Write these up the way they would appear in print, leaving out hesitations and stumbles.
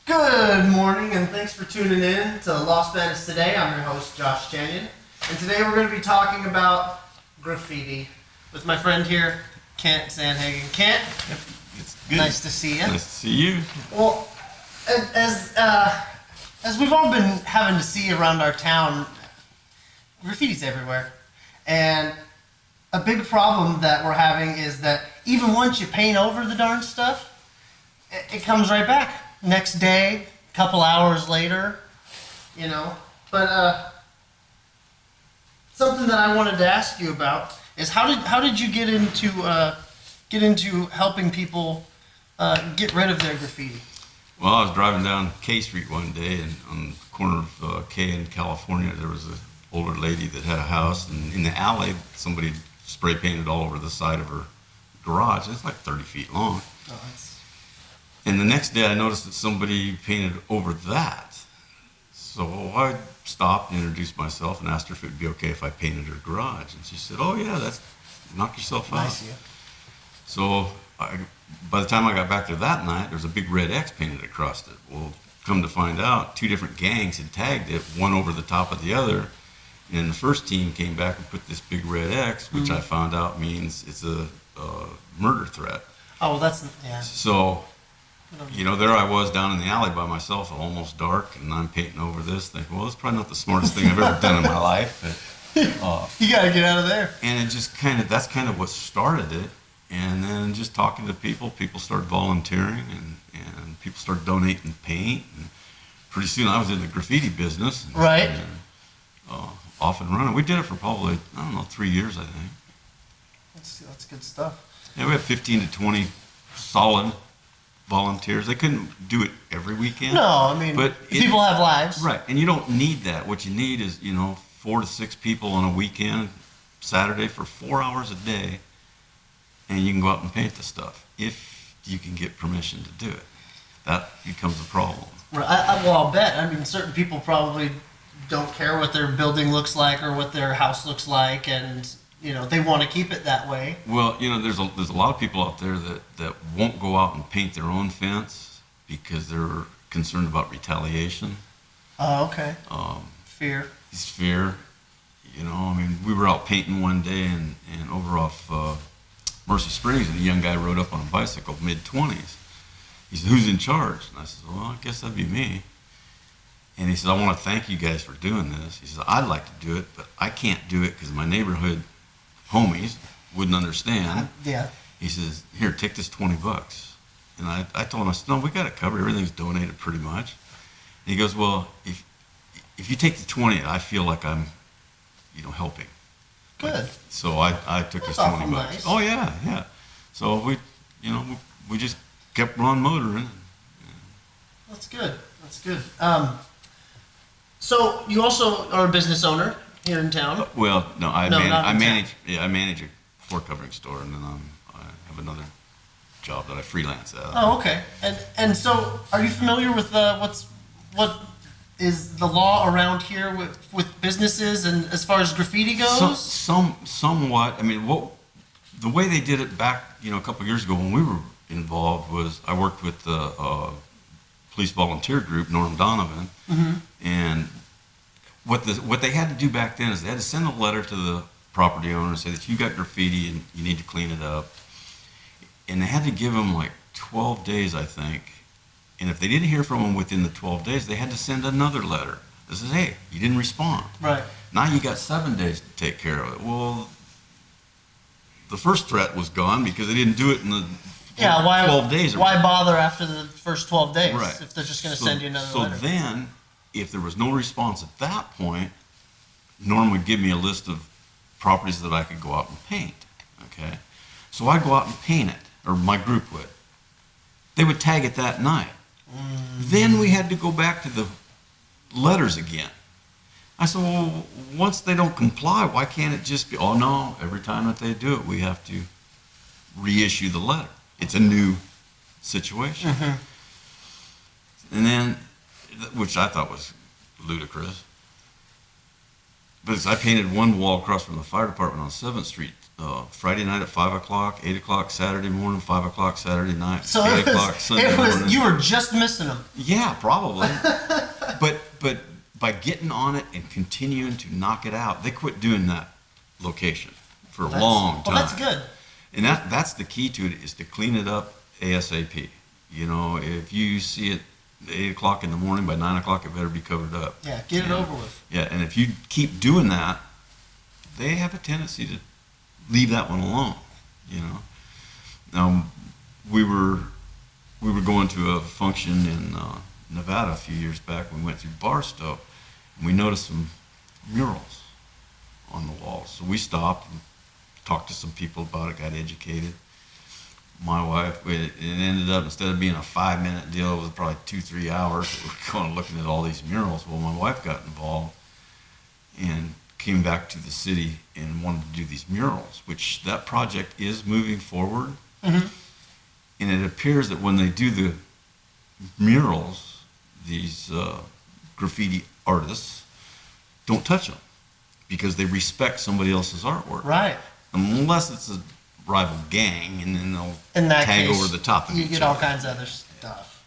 Good morning, and thanks for tuning in to Los Banos Today. I'm your host, Josh Chanyon, and today we're going to be talking about graffiti with my friend here, Kent Sandhagen. Kent, It's good. nice to see you. Nice to see you. Well, as we've all been having to see around our town, graffiti's everywhere, and a big problem that we're having is that even once you paint over the darn stuff, it comes right back. Next day, a couple hours later, you know. But something that I wanted to ask you about is how did you get into helping people get rid of their graffiti? Well, I was driving down K Street one day, and on the corner of K in California, there was an older lady that had a house, and in the alley, somebody spray painted all over the side of her garage. It's like 30 feet long. Oh, that's... And the next day, I noticed that somebody painted over that. So I stopped and introduced myself and asked her if it would be okay if I painted her garage. And she said, "Oh yeah, that's knock yourself out." Nice, yeah. So by the time I got back there that night, there's a big red X painted across it. Well, come to find out, two different gangs had tagged it, one over the top of the other. And the first team came back and put this big red X, which I found out means it's a murder threat. Oh, well, that's... yeah. So, you know, there I was down in the alley by myself, almost dark, and I'm painting over this, thinking, well, it's probably not the smartest thing I've ever done in my life. But, You gotta get out of there. and it just that's kind of what started it. And then just talking to people started volunteering, and people started donating paint. And pretty soon I was in the graffiti business. Right. And, off and running. We did it for probably, 3 years, I think. That's good stuff. Yeah, we had 15 to 20 solid volunteers. They couldn't do it every weekend. No, I mean, But people have lives. Right, and you don't need that. What you need is, 4 to 6 people on a weekend, Saturday, for 4 hours a day, and you can go out and paint the stuff if you can get permission to do it. That becomes a problem. Right. Well, I'll bet. I mean, certain people probably don't care what their building looks like or what their house looks like, and they want to keep it that way. Well, there's a lot of people out there that won't go out and paint their own fence because they're concerned about retaliation. Oh, okay. Fear. It's fear. I mean, we were out painting one day and over off Mercy Springs, and a young guy rode up on a bicycle, mid-20s. He said, "Who's in charge?" And I said, "Well, I guess that'd be me." And he said, "I want to thank you guys for doing this." He said, "I'd like to do it, but I can't do it because my neighborhood homies wouldn't understand." Yeah. He says, "Here, take this $20. And I told him, I said, "No, we got it covered. Everything's donated pretty much." And he goes, "Well, if you take the 20, I feel like I'm, helping." Good. So I took his That's awful $20. nice. Oh yeah. So we just kept on motoring. That's good. That's good. So you also are a business owner here in town. Well, no, I No, not in manage a floor covering store, and then I have another job that I freelance at. Oh, okay. And so, are you familiar with what is the law around here with businesses and as far as graffiti goes? Somewhat. I mean, the way they did it back, a couple of years ago when we were involved was I worked with the police volunteer group, Norm Donovan, and what they had to do back then is they had to send a letter to the property owner and say that you got graffiti and you need to clean it up, and they had to give them like 12 days, I think, and if they didn't hear from them within the 12 days, they had to send another letter that says, "Hey, you didn't respond. Right. Now you got 7 days to take care of it." Well, the first threat was gone because they didn't do it in the 12 days. Why bother after the first 12 days Right. if they're just going to send you another letter? So then, if there was no response at that point, Norm would give me a list of properties that I could go out and paint. Okay, so I'd go out and paint it, or my group would. They would tag it that night. Then we had to go back to the letters again. I said, "Well, once they don't comply, why can't it just be, oh no, every time that they do it, we have to reissue the letter. It's a new situation." And then, which I thought was ludicrous. Because I painted one wall across from the fire department on 7th Street, Friday night at 5 o'clock, 8 o'clock Saturday morning, 5 o'clock Saturday night, So 8 o'clock Sunday morning. you were just missing them. Yeah, probably. but by getting on it and continuing to knock it out, they quit doing that location for a long time. Well, that's good. And that's the key to it, is to clean it up ASAP. You know, if you see it at 8 o'clock in the morning, by 9 o'clock it better be covered up. Yeah, get it over with. Yeah, and if you keep doing that, they have a tendency to leave that one alone, you know. Now, we were going to a function in Nevada a few years back. We went through Barstow, and we noticed some murals on the walls. So we stopped and talked to some people about it, got educated. My wife, it ended up, instead of being a 5-minute deal, it was probably 2-3 hours. We were going looking at all these murals. Well, my wife got involved and came back to the city and wanted to do these murals, which that project is moving forward. Mm-hmm. And it appears that when they do the murals, these graffiti artists don't touch them because they respect somebody else's artwork. Right. Unless it's a rival gang, and then they'll In that tag case, over the top of you each get other. all kinds of other stuff.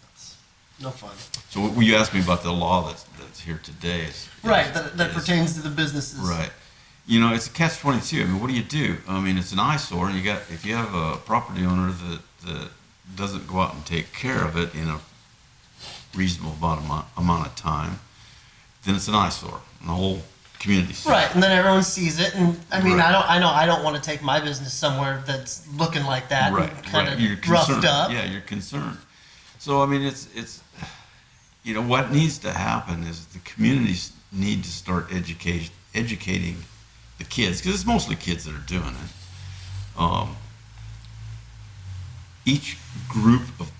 That's no fun. So what you asked me about the law that's here today is Right, that pertains to the businesses. right. You know, it's a catch-22. I mean, what do? I mean, it's an eyesore, and if you have a property owner that doesn't go out and take care of it in a reasonable amount of time, then it's an eyesore, and the whole community sees it. Right, and then everyone sees it, and I mean, Right. I don't want to take my business somewhere that's looking like that, Right, and kind right. You're of roughed concerned. up. Yeah, you're concerned. So I mean, it's you know, what needs to happen is the communities need to start educating the kids, because it's mostly kids that are doing it. Each group of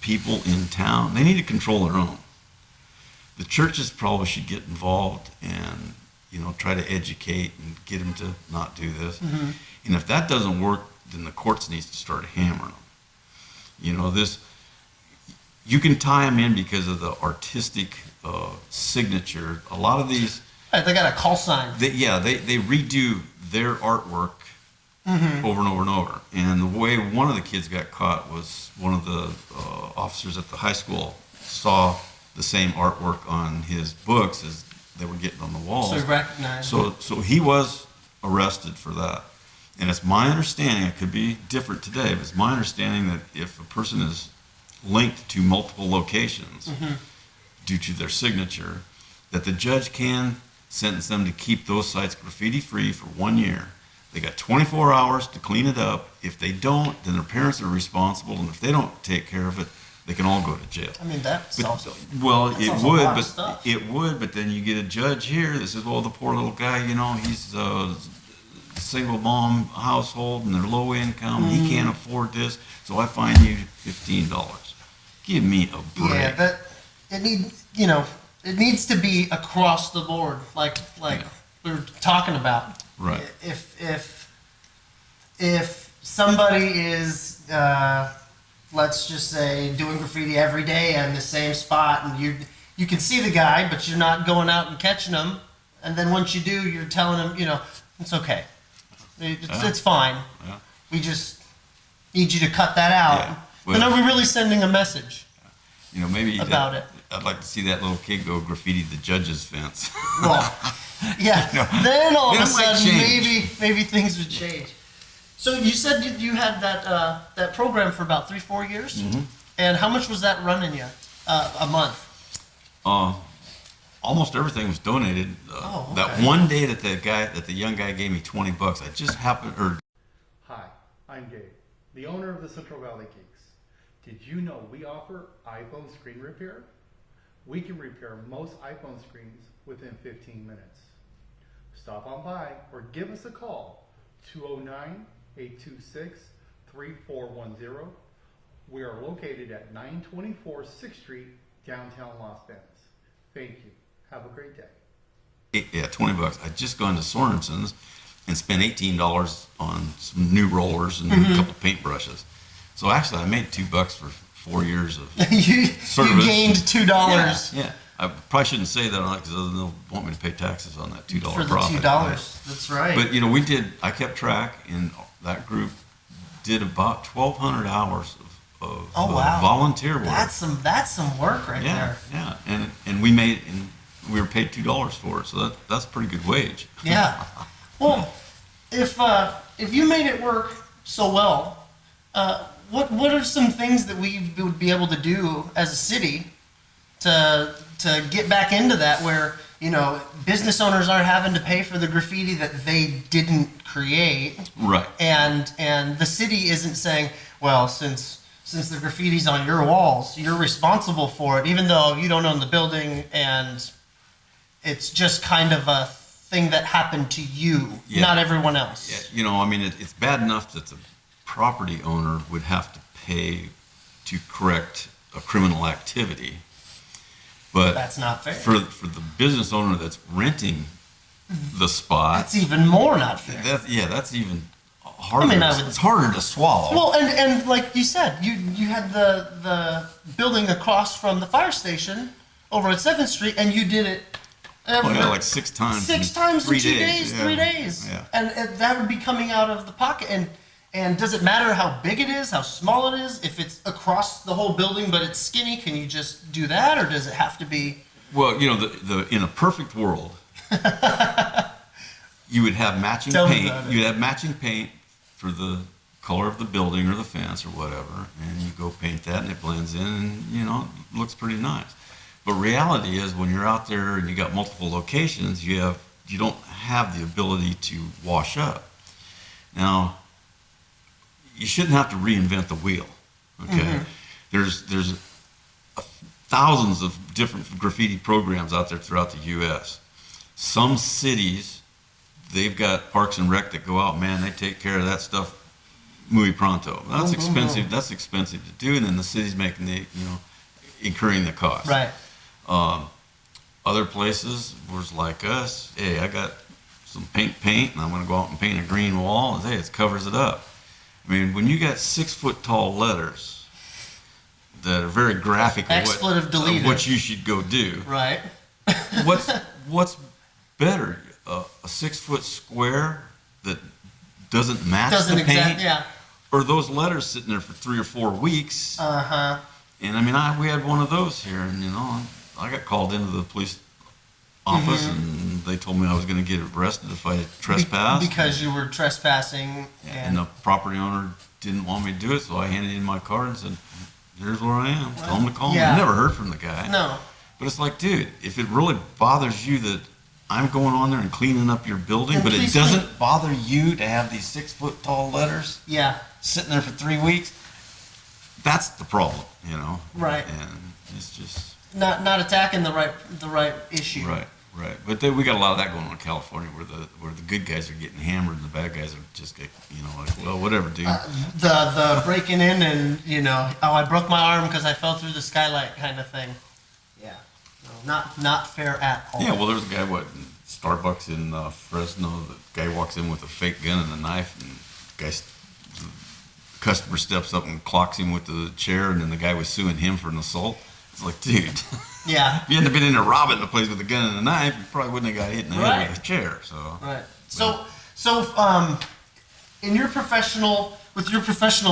people in town, they need to control their own. The churches probably should get involved and, you know, try to educate and get them to not do this. Mm-hmm. And if that doesn't work, then the courts needs to start hammering them. You know, you can tie them in because of the artistic signature. A lot of these, Right, they got a call sign. they redo their artwork Mm-hmm. over and over and over. And the way one of the kids got caught was one of the officers at the high school saw the same artwork on his books as they were getting on the walls. So he recognized. So he was arrested for that. And it's my understanding, it could be different today, but it's my understanding that if a person is linked to multiple locations Mm-hmm. due to their signature, that the judge can sentence them to keep those sites graffiti free for 1 year. They got 24 hours to clean it up. If they don't, then their parents are responsible, and if they don't take care of it, they can all go to jail. I mean, that's also. Well, That's it also a would, lot of but stuff. it would, but then you get a judge here that says, "Well, the poor little guy, you know, he's a single mom household and they're low income. Mm. He can't afford this, so I fine you $15." Give me a break. Yeah, it needs to be across the board, like we were talking about. Right. If somebody is, let's just say, doing graffiti every day in the same spot, and you can see the guy, but you're not going out and catching him, and then once you do, you're telling him, you know, it's okay, it's fine. Yeah. We just need you to cut that out. Yeah. Well- Then are we really sending a message? You know, maybe About it. I'd like to see that little kid go graffiti the judge's fence. Well, yeah. Then all of Then a it might sudden, change. maybe things would change. So you said you had that program for about 3-4 years, Mm-hmm. and how much was that running you a month? Almost everything was donated. Oh, That okay. one day that the young guy gave me $20, I just happened, or Hi, I'm Dave, the owner of the Central Valley Geeks. Did you know we offer iPhone screen repair? We can repair most iPhone screens within 15 minutes. Stop on by or give us a call, 209-826-3410. We are located at 924 6th Street, downtown Los Banos. Thank you. Have a great day. yeah, $20. I'd just gone to Sorensen's and spent $18 on some new rollers and Mm-hmm. a couple paintbrushes. So actually, I made $2 for 4 years of you service. gained $2. Yeah. I probably shouldn't say that because they'll want me to pay taxes on that $2 For the profit. $2. That's right. But I kept track, and that group did about 1,200 hours of Oh, wow. volunteer work. That's some work right there. Yeah, and we were paid $2 for it, so that's a pretty good wage. Yeah. Well, if you made it work so well, what are some things that we would be able to do as a city to get back into that, where business owners aren't having to pay for the graffiti that they didn't create, Right. and the city isn't saying, well, since the graffiti's on your walls, you're responsible for it, even though you don't own the building, and it's just kind of a thing that happened to you, Yeah. not everyone else. Yeah, it's bad enough that the property owner would have to pay to correct a criminal activity, but That's not fair. for the business owner that's renting the spot, That's even more not fair. that's even harder. It's harder to swallow. Well, and like you said, you had the building across from the fire station over at 7th Street, and you did it like 6 times. 6 times in 3 2 days. days, Yeah. 3 days. Yeah. And that would be coming out of the pocket. And does it matter how big it is, how small it is? If it's across the whole building but it's skinny, can you just do that, or does it have to be? Well, in a perfect world, you would have matching Tell me paint. about it. You'd have matching paint for the color of the building or the fence or whatever, and you go paint that, and it blends in, and it looks pretty nice. But reality is, when you're out there and you got multiple locations, you don't have the ability to wash up. Now, you shouldn't have to reinvent the wheel. Okay, there's thousands of different graffiti programs out there throughout the U.S. Some cities, they've got Parks and Rec that go out, man, they take care of that stuff muy pronto. That's expensive. That's expensive to do, and then the city's making incurring the cost. Right. Other places was like us. Hey, I got some paint, and I'm going to go out and paint a green wall. And hey, it covers it up. I mean, when you got 6 foot tall letters that are very graphic Expletive deleted. of what you should go do, Right. what's better, a 6 foot square that doesn't match Doesn't the paint, exactly. Yeah. or those letters sitting there for 3 or 4 weeks? And we had one of those here, and I got called into the police office, and they told me I was going to get arrested if I trespassed. Because you were trespassing. And the property owner didn't want me to do it, so I handed in my card and said, here's where I am. Tell him to call me. I never heard from the guy. No. But it's like, dude, if it really bothers you that I'm going on there and cleaning up your building, but it doesn't bother you to have these 6 foot tall letters Yeah. sitting there for 3 weeks, that's the problem, Right. And it's just Not attacking the right issue. right. But we got a lot of that going on in California, where the good guys are getting hammered and the bad guys are just like, well, whatever, dude. The breaking in and I broke my arm because I fell through the skylight kind of thing. Yeah. No, not fair at all. Yeah, well, there's a guy, in Starbucks in Fresno, the guy walks in with a fake gun and a knife, and the customer steps up and clocks him with the chair, and then the guy was suing him for an assault. It's like, dude, Yeah. if you hadn't been in there robbing the place with a gun and a knife, you probably wouldn't have got hit in the head with a chair. So Right. So in your professional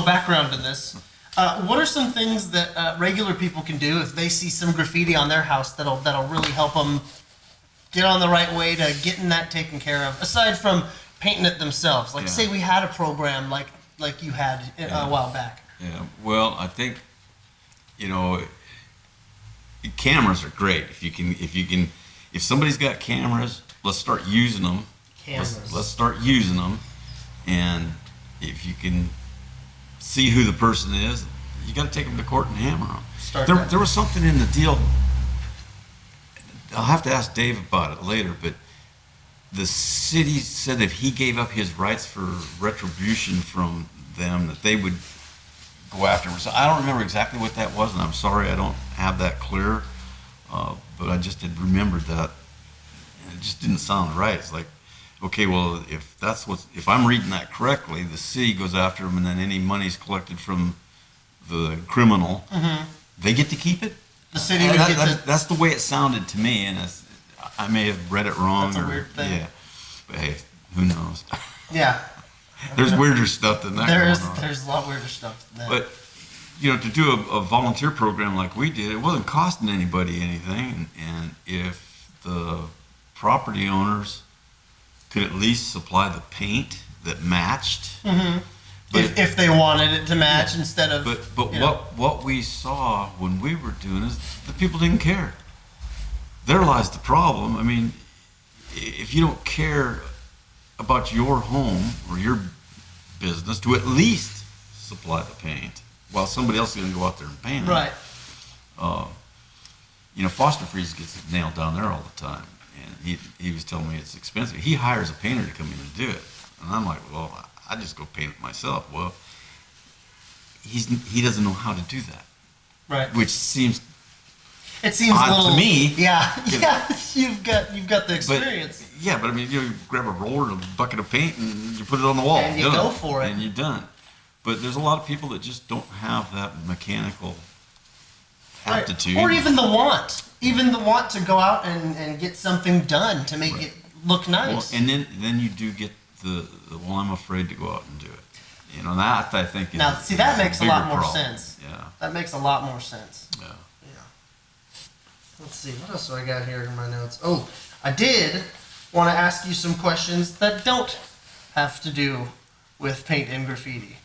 background in this, what are some things that regular people can do if they see some graffiti on their house that'll really help them get on the right way to getting that taken care of, aside from painting it themselves? Like, say we had a program like you had a while back. Yeah, well, I think, cameras are great. If somebody's got cameras, let's start using them. Let's start using them. And if you can see who the person is, you got to take them to court and hammer them. There was something in the deal. I'll have to ask Dave about it later, but the city said if he gave up his rights for retribution from them, that they would go after him. So I don't remember exactly what that was, and I'm sorry I don't have that clear, but I just had remembered that, and it just didn't sound right. It's like, okay, well, if I'm reading that correctly, the city goes after him, and then any money's collected from the criminal, they get to keep it? The city would get to. That's the way it sounded to me, and I may have read it wrong. That's a weird thing. Yeah, but hey, who knows? Yeah. There's weirder stuff than that. There's a lot weirder stuff than that. But to do a volunteer program like we did, it wasn't costing anybody anything, and if the property owners could at least supply the paint that matched. Mm-hmm. If they wanted it to match instead of. But what we saw when we were doing is the people didn't care. There lies the problem. I mean, if you don't care about your home or your business to at least supply the paint, while somebody else is going to go out there and paint it. Right. Foster Freeze gets nailed down there all the time, and he was telling me it's expensive. He hires a painter to come in and do it, and I'm like, well, I just go paint it myself. Well, he doesn't know how to do that. Right. Which seems a little to me. Yeah. Yeah. You've got the experience. But I mean, you grab a roller and a bucket of paint and you put it on the wall. And you go for it. And you're done. But there's a lot of people that just don't have that mechanical aptitude. Or even the want to go out and get something done to make it look nice. Well, and then you do get the I'm afraid to go out and do it. That I think is. Now, see, that makes a lot more sense. Yeah. That makes a lot more sense. Yeah. Yeah. Let's see, what else do I got here in my notes? Oh, I did want to ask you some questions that don't have to do with paint and graffiti.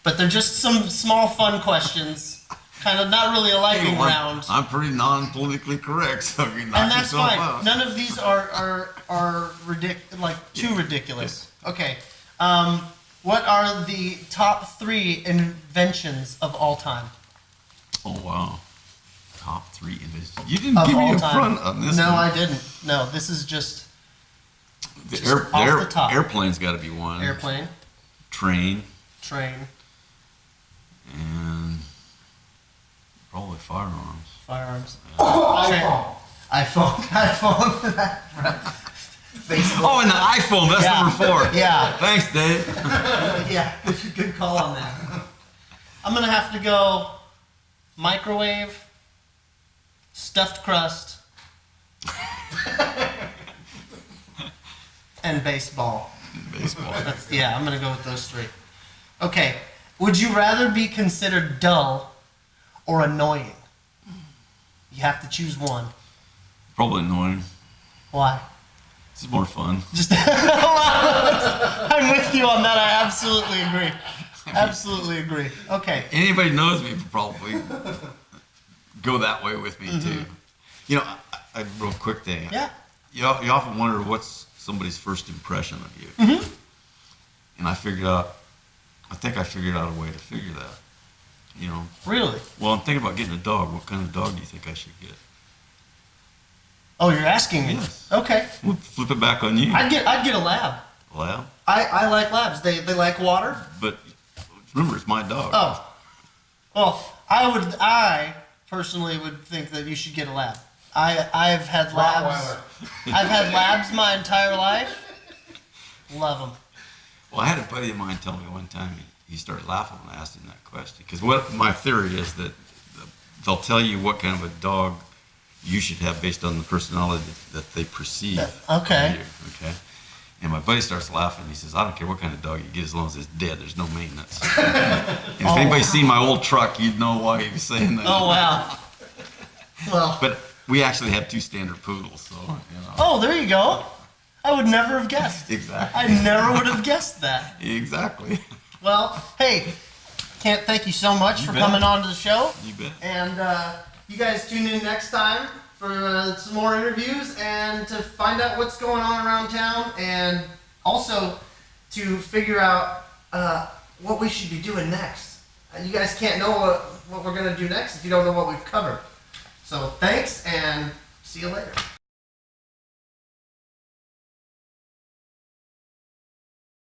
But they're just some small fun questions, kind of not really a lightning round. I'm pretty non-politically correct, so you knock And that's yourself fine. out. None of these are too ridiculous. Okay. What are the top 3 inventions of all time? Oh wow. Top 3 inventions. You didn't Of give me all a time. front on this No, one. I didn't. No, this is just The off the top. Airplane's got to be one. airplane, Train, train, and probably firearms. firearms. iPhone. iPhone. Facebook. Oh, and the iPhone. That's Yeah. number 4. Yeah. Thanks, Dave. Yeah, good call on that. I'm gonna have to go microwave, stuffed crust, and baseball. Baseball. I'm gonna go with those 3. Okay, would you rather be considered dull or annoying? You have to choose one. Probably annoying. Why? This is more fun. Just I'm with you on that. I absolutely agree. Absolutely agree. Okay. Anybody knows me would probably go that way with me too. I real quick thing. Yeah. You often wonder what's somebody's first impression of you. Mm-hmm. And I figured out a way to figure that. Really? Well, I'm thinking about getting a dog. What kind of dog do you think I should get? Oh, you're asking me? Yes. Okay. We'll flip it back on you. I'd get a lab. Lab? I like labs. They like water. But remember, it's my dog. Oh. Well, I personally would think that you should get a lab. I've had labs. Rottweiler. I've had labs my entire life. Love them. Well, I had a buddy of mine tell me one time, he started laughing when I asked him that question. Because what my theory is that they'll tell you what kind of a dog you should have based on the personality that they perceive. Okay. Of you, okay. And my buddy starts laughing. He says, "I don't care what kind of dog you get, as long as it's dead. There's no maintenance." And if anybody's seen my old truck, you'd know why he was saying that. Oh wow. Well. But we actually have 2 standard poodles, so Oh, there you go. I would never have guessed. Exactly. I never would have guessed that. Exactly. Well, hey, Kent, thank you so much for bet. coming on to the show. You bet. And you guys tune in next time for some more interviews and to find out what's going on around town and also to figure out what we should be doing next. You guys can't know what we're going to do next if you don't know what we've covered. So thanks and see you later.